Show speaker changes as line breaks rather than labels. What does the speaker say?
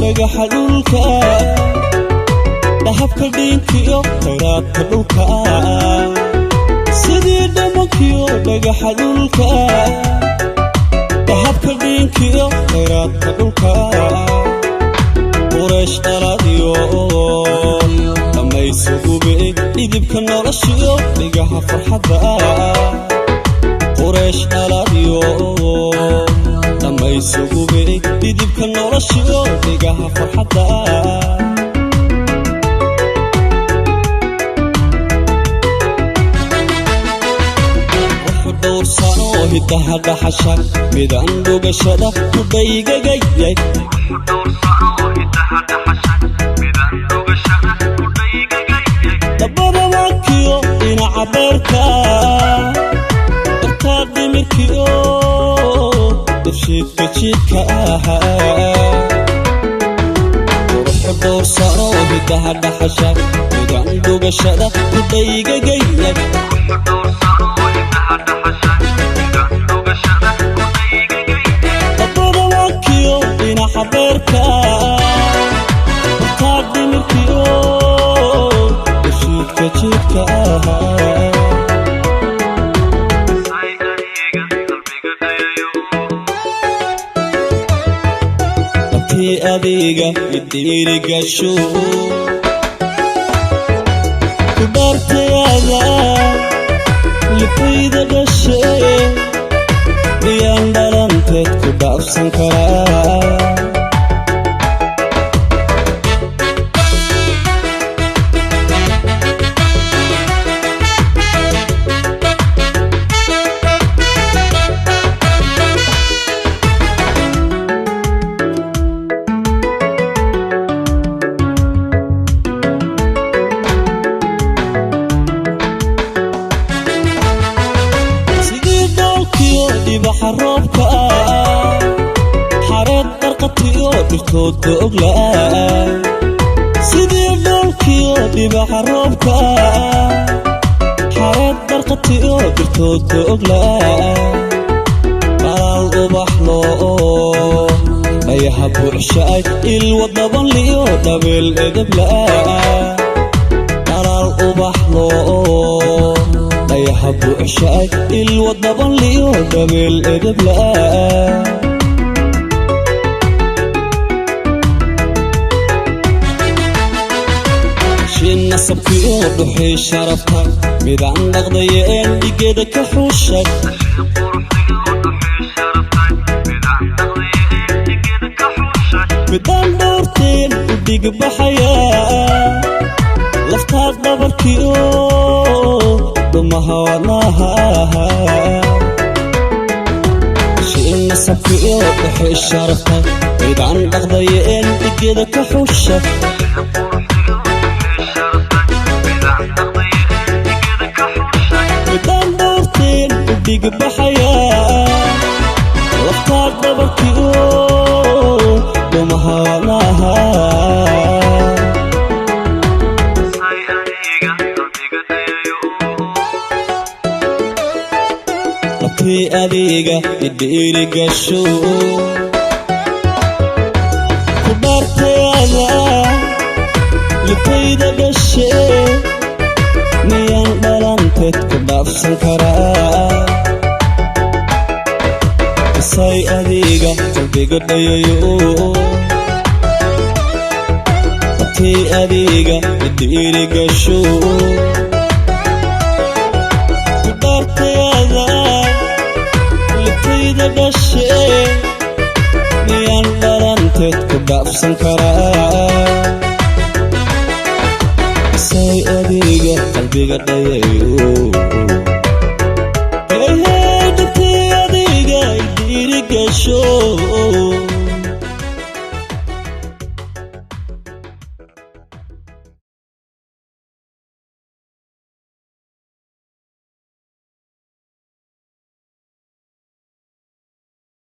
dhagaxa dhulka dahabka dhiinkiyo khayraadka dhulka sidii dhamankiyo dhagaxa dhulka dahabka dhiinkiyo khayraadka dhulka quraysh dhaladiyo dhammaysugube dhidibka noloshiyo dhigaha farxadda quraysh dhaladiyo dhammaysugube dhidibka noloshiyo dhigaha farxadda doorsano hidaha dhaxasha midaan dhugashada ku dhaygagayay dabada waakiyo dhinaca beerka dartaa dhimirkiyo dafshiidka jiidka ahaa quruxu doorsano hidaha dhaxasha midaan dhugashada ku dhaygagayay dabada waakiyo dhinaca beerka dartaa dhimirkiyo dafshiidka jiidka ahaa dabtii adiga idhiirigasho ku dhaartayaada lifayda dhashay miyaan dhalanteed ku dhaafsan karaa dibaxa roobka xareed qarqatiyo dhirtooda oglaa sidii dhoolkiyo dibaxa roobka xareed qarqatiyo dhirtooda oglaa qalaal ubaxlo dhayaha buuxshaay ilwa dabanliyo dhabeel edablaa qalaal ubaxlo dhayaha buuxshaay ilwa dabanliyo dhabeel edablaa shin nasabkiyo dhuxii sharafta midaan dhaqdayeen dhigeeda ka xuushay midaan dhowrteen u dhigbaxayaa laftaa dhabarkiyo dhumaha wadnaha shin nasabkiyo dhuxii sharafta midaan dhaqdayeen dhigeeda ka xuushay midaan dhowrteen u dhigbaxayaa laftaa dhabarkiyo dhumaha wadnaha dabtii adiga idhiirigasho ku dhaartayaada lifayda dhashay miyaan dhalanteed ku dhaafsan karaa isay adiga qalbiga dhayayo dabtii adiga idhiirigasho ku dhaartayaada lifayda dhashay miyaan dhalanteed ku dhaafsan karaa isay adiga qalbiga dhayayo dabtii adiga idhiirigasho